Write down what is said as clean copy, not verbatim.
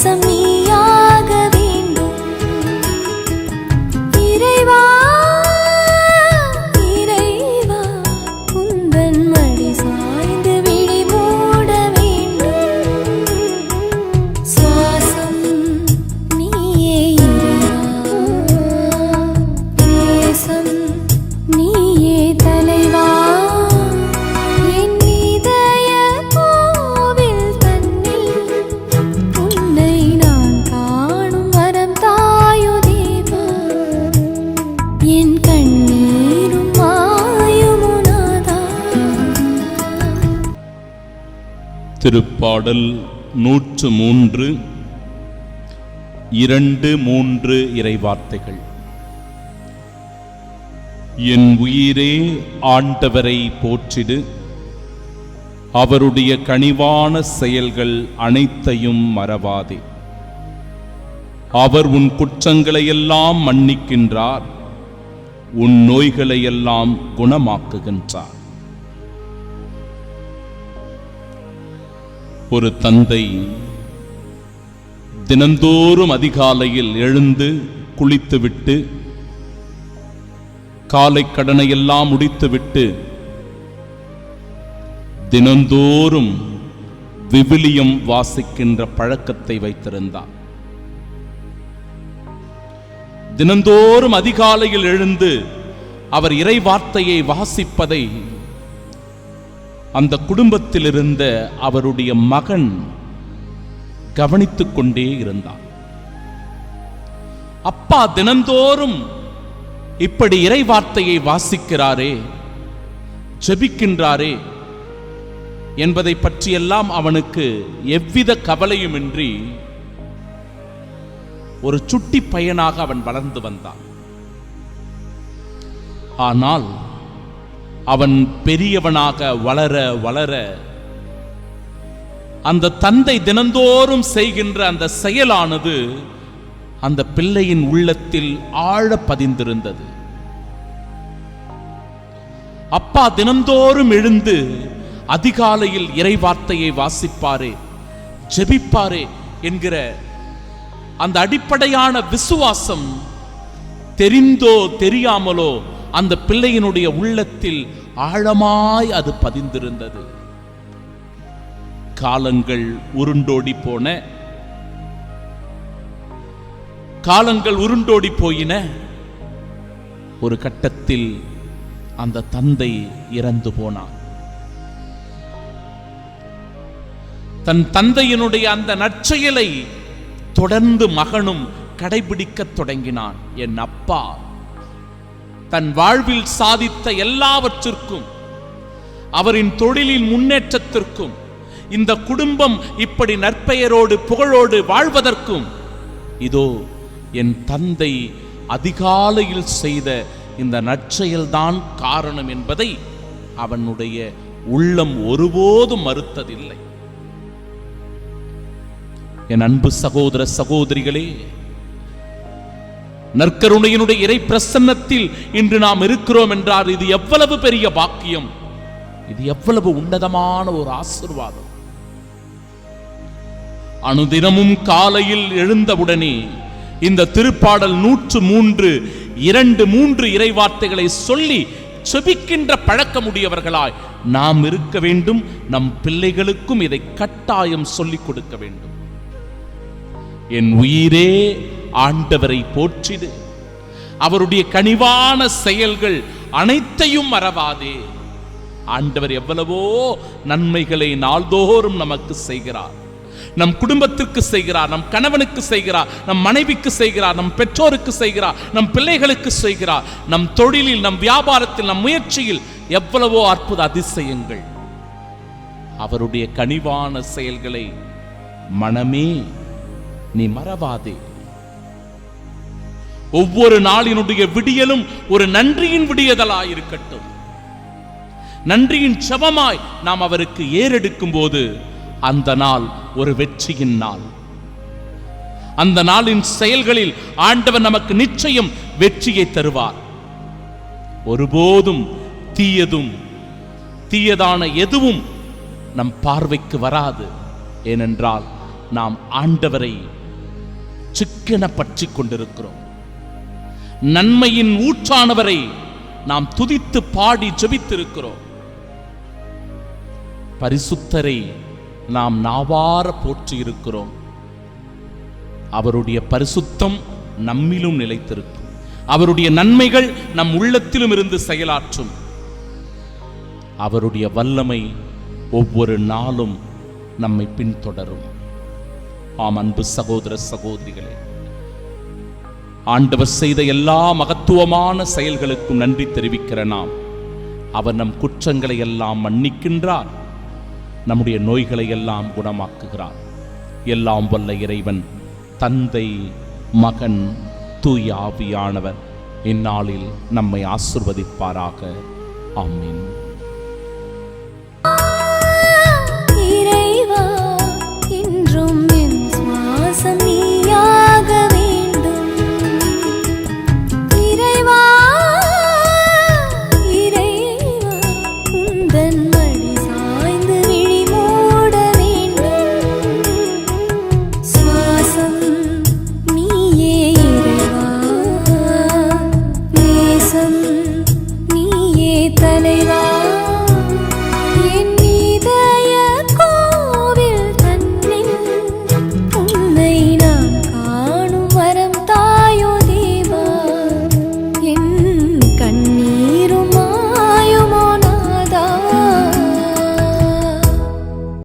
சுவாசம் நீயாக வேண்டும். இறைவா இறைவா உந்தன் மடி சாய்ந்து விழி மூட வேண்டும். சுவாசம் நீயே இறைவா, தேசம் நீயே தலைவா. என் இதய கோவில் தன்னில் உன்னை நான் காணும் வரம் தாயோ தேவா. என் கண்ணீரும் மாயுமோ நாதா. திருப்பாடல் 103 2-3 இறைவார்த்தைகள். என் உயிரே ஆண்டவரை போற்றிடு, அவருடைய கனிவான செயல்கள் அனைத்தையும் மறவாதே. அவர் உன் குற்றங்களையெல்லாம் மன்னிக்கின்றார், உன் நோய்களையெல்லாம் குணமாக்குகின்றார். ஒரு தந்தை தினந்தோறும் அதிகாலையில் எழுந்து குளித்துவிட்டு காலை கடனை எல்லாம் முடித்துவிட்டு தினந்தோறும் விவிலியம் வாசிக்கின்ற பழக்கத்தை வைத்திருந்தார். தினந்தோறும் அதிகாலையில் எழுந்து அவர் இறை வார்த்தையை வாசிப்பதை அந்த குடும்பத்தில் இருந்த அவருடைய மகன் கவனித்துக் கொண்டே இருந்தார். அப்பா தினந்தோறும் இப்படி இறை வார்த்தையை வாசிக்கிறாரே, ஜெபிக்கின்றாரே என்பதை பற்றியெல்லாம் அவனுக்கு எவ்வித கவலையுமின்றி ஒரு சுட்டி பையனாக அவன் வளர்ந்து வந்தான். ஆனால் அவன் பெரியவனாக வளர வளர அந்த தந்தை தினந்தோறும் செய்கின்ற அந்த செயலானது அந்த பிள்ளையின் உள்ளத்தில் ஆழ பதிந்திருந்தது. அப்பா தினந்தோறும் எழுந்து அதிகாலையில் இறை வார்த்தையை வாசிப்பாரே, ஜெபிப்பாரே என்கிற அந்த அடிப்படையான விசுவாசம் தெரிந்தோ தெரியாமலோ அந்த பிள்ளையினுடைய உள்ளத்தில் ஆழமாய் அது பதிந்திருந்தது. காலங்கள் உருண்டோடி போயின. ஒரு கட்டத்தில் அந்த தந்தை இறந்து போனார். தன் தந்தையினுடைய அந்த நற்செயலை தொடர்ந்து மகனும் கடைபிடிக்க தொடங்கினான். என் அப்பா தன் வாழ்வில் சாதித்த எல்லாவற்றிற்கும், அவரின் தொழிலின் முன்னேற்றத்திற்கும், இந்த குடும்பம் இப்படி நற்பெயரோடு புகழோடு வாழ்வதற்கும் இதோ என் தந்தை அதிகாலையில் செய்த இந்த நற்செயல்தான் காரணம் என்பதை அவனுடைய உள்ளம் ஒருபோதும் மறுத்ததில்லை. என் அன்பு சகோதர சகோதரிகளே, நற்கருணையினுடைய இறை பிரசன்னத்தில் இன்று நாம் இருக்கிறோம் என்றால் இது எவ்வளவு பெரிய பாக்கியம், இது எவ்வளவு உன்னதமான ஒரு ஆசீர்வாதம். அனுதினமும் காலையில் எழுந்தவுடனே இந்த திருப்பாடல் 103 2-3 இறைவார்த்தைகளை சொல்லி செபிக்கின்ற பழக்கமுடையவர்களாய் நாம் இருக்க வேண்டும். நம் பிள்ளைகளுக்கும் இதை கட்டாயம் சொல்லிக் கொடுக்க வேண்டும். என் உயிரே ஆண்டவரை போற்றிடு, அவருடைய கனிவான செயல்கள் அனைத்தையும் மறவாதே. ஆண்டவர் எவ்வளவோ நன்மைகளை நாள்தோறும் நமக்கு செய்கிறார். நம் குடும்பத்திற்கு செய்கிறார், நம் கணவனுக்கு செய்கிறார், நம் மனைவிக்கு செய்கிறார், நம் பெற்றோருக்கு செய்கிறார், நம் பிள்ளைகளுக்கு செய்கிறார், நம் தொழிலில், நம் வியாபாரத்தில், நம் முயற்சியில் எவ்வளவோ அற்புத அதிசயங்கள். அவருடைய கனிவான செயல்களை மனமே நீ மறவாதே. ஒவ்வொரு நாளினுடைய விடியலும் ஒரு நன்றியின் விடியதலாயிருக்கட்டும். நன்றியின் செபமாய் நாம் அவருக்கு ஏறெடுக்கும் போது அந்த நாள் ஒரு வெற்றியின் நாள். அந்த நாளின் செயல்களில் ஆண்டவர் நமக்கு நிச்சயம் வெற்றியை தருவார். ஒருபோதும் தீயதான எதுவும் நம் பார்வைக்கு வராது. ஏனென்றால் நாம் ஆண்டவரை சிக்கென பற்றிக் கொண்டிருக்கிறோம். நன்மையின் ஊற்றானவரை நாம் துதித்து பாடி ஜெபித்திருக்கிறோம். பரிசுத்தரை நாம் நாவார போற்றி இருக்கிறோம். அவருடைய பரிசுத்தம் நம்மிலும் நிலைத்திருக்கும். அவருடைய நன்மைகள் நம் உள்ளத்திலும் இருந்து செயலாற்றும். அவருடைய வல்லமை ஒவ்வொரு நாளும் நம்மை பின்தொடரும். ஆம் அன்பு சகோதர சகோதரிகளே, ஆண்டவர் செய்த எல்லா மகத்துவமான செயல்களுக்கும் நன்றி தெரிவிக்கிற நாம், அவர் நம் குற்றங்களை எல்லாம் மன்னிக்கின்றார், நம்முடைய நோய்களை எல்லாம் குணமாக்குகிறார். எல்லாம் வல்ல இறைவன் தந்தை, மகன், தூய ஆவியானவர் இந்நாளில் நம்மை ஆசிர்வதிப்பாராக. ஆமென். இறைவா, இன்றும் என் சுவாசம் நீயாக வேண்டும். இறைவா, இறைவா, உந்தன் மடி சாய்ந்து விழி மூட வேண்டும். சுவாசம் நீயே இறைவா, நேசம் நீயே தலைவா.